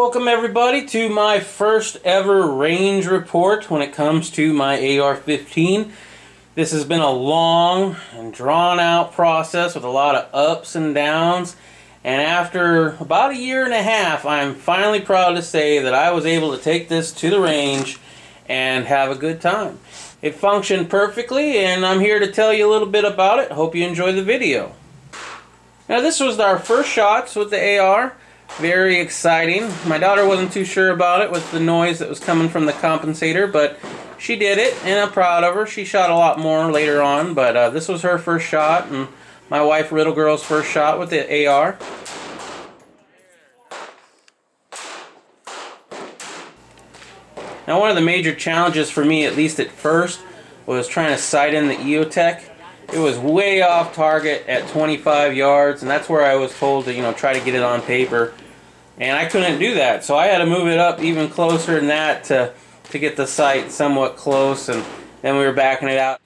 Welcome everybody to my first ever range report when it comes to my AR-15. This has been a long and drawn out process with a lot of ups and downs, and after about a year and a half I'm finally proud to say that I was able to take this to the range and have a good time. It functioned perfectly and I'm here to tell you a little bit about it. Hope you enjoy the video. Now this was our first shots with the AR. Very exciting. My daughter wasn't too sure about it with the noise that was coming from the compensator, but she did it and I'm proud of her. She shot a lot more later on, but this was her first shot and my wife Riddle Girl's first shot with the AR. Now one of the major challenges for me, at least at first, was trying to sight in the EOTech. It was way off target at 25 yards, and that's where I was told to, try to get it on paper. And I couldn't do that, so I had to move it up even closer than that to get the sight somewhat close, and then we were backing it out.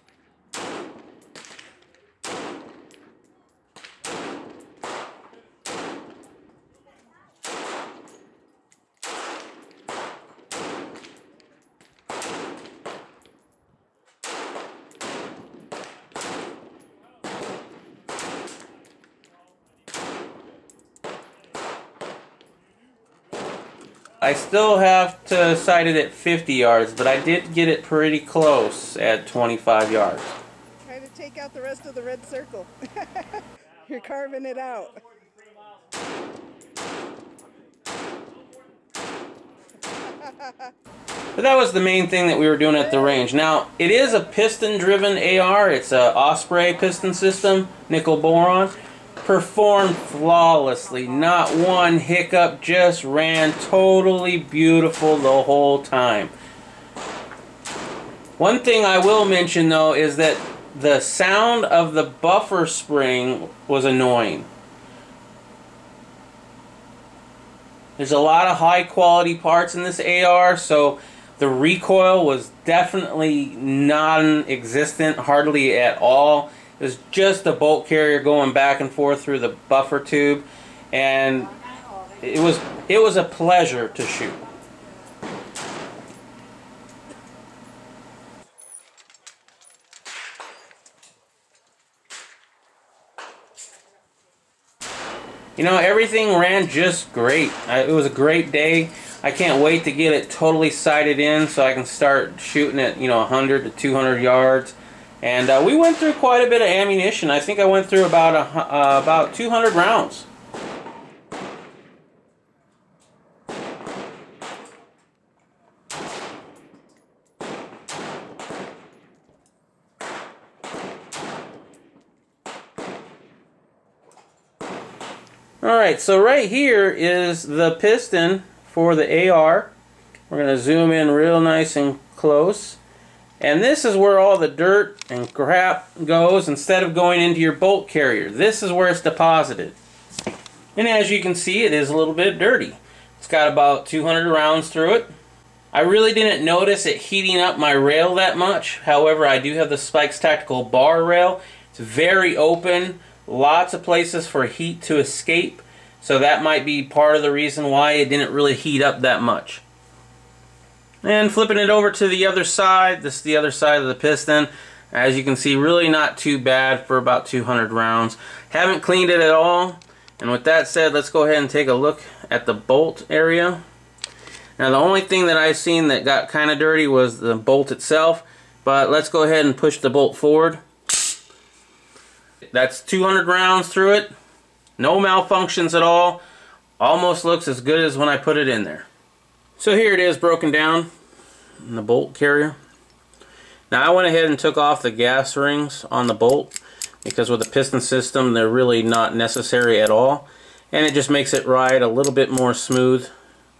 I still have to sight it at 50 yards, but I did get it pretty close at 25 yards. Try to take out the rest of the red circle. You're carving it out. But that was the main thing that we were doing at the range. Now, it is a piston-driven AR. It's a Osprey Piston system, nickel boron. Performed flawlessly, not one hiccup, just ran totally beautiful the whole time. One thing I will mention though is that the sound of the buffer spring was annoying. There's a lot of high quality parts in this AR, so the recoil was definitely non-existent, hardly at all. It was just a bolt carrier going back and forth through the buffer tube, and it was a pleasure to shoot. Everything ran just great. It was a great day. I can't wait to get it totally sighted in so I can start shooting at 100 to 200 yards. And we went through quite a bit of ammunition. I think I went through about 200 rounds. Alright, so right here is the piston for the AR. We're going to zoom in real nice and close. And this is where all the dirt and crap goes instead of going into your bolt carrier. This is where it's deposited. And as you can see, it is a little bit dirty. It's got about 200 rounds through it. I really didn't notice it heating up my rail that much. However, I do have the Spikes Tactical bar rail. It's very open. Lots of places for heat to escape. So that might be part of the reason why it didn't really heat up that much. And flipping it over to the other side, this is the other side of the piston. As you can see, really not too bad for about 200 rounds. Haven't cleaned it at all. And with that said, let's go ahead and take a look at the bolt area. Now the only thing that I've seen that got kind of dirty was the bolt itself. But let's go ahead and push the bolt forward. That's 200 rounds through it. No malfunctions at all. Almost looks as good as when I put it in there. So here it is broken down in the bolt carrier. Now I went ahead and took off the gas rings on the bolt because with the piston system they're really not necessary at all, and it just makes it ride a little bit more smooth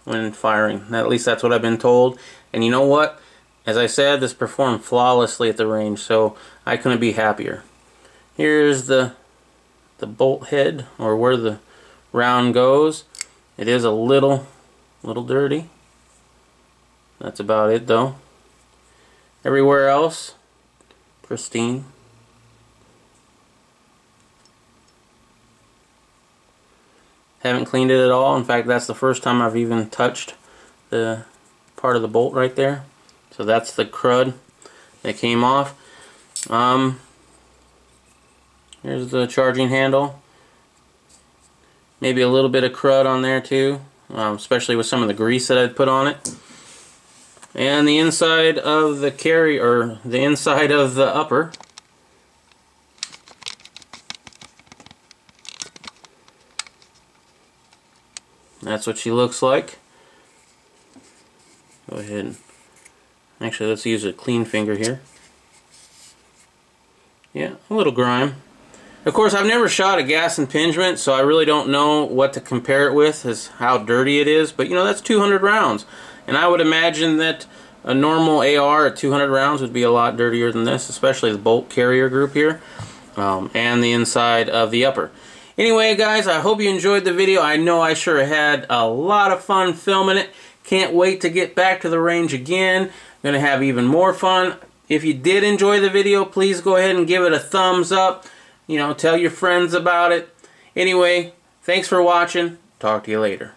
when firing. At least that's what I've been told. And you know what? As I said, this performed flawlessly at the range, so I couldn't be happier. Here's the bolt head, or where the round goes. It is a little dirty. That's about it though. Everywhere else, pristine. Haven't cleaned it at all. In fact, that's the first time I've even touched the part of the bolt right there. So that's the crud that came off. Here's the charging handle. Maybe a little bit of crud on there too, especially with some of the grease that I'd put on it. And the inside of the carry, or the inside of the upper. That's what she looks like. Go ahead and actually, let's use a clean finger here. Yeah, a little grime. Of course, I've never shot a gas impingement, so I really don't know what to compare it with as how dirty it is. But you know, that's 200 rounds. And I would imagine that a normal AR at 200 rounds would be a lot dirtier than this, especially the bolt carrier group here, and the inside of the upper. Anyway, guys, I hope you enjoyed the video. I know I sure had a lot of fun filming it. Can't wait to get back to the range again. Gonna have even more fun. If you did enjoy the video, please go ahead and give it a thumbs up. You know, tell your friends about it. Anyway, thanks for watching. Talk to you later.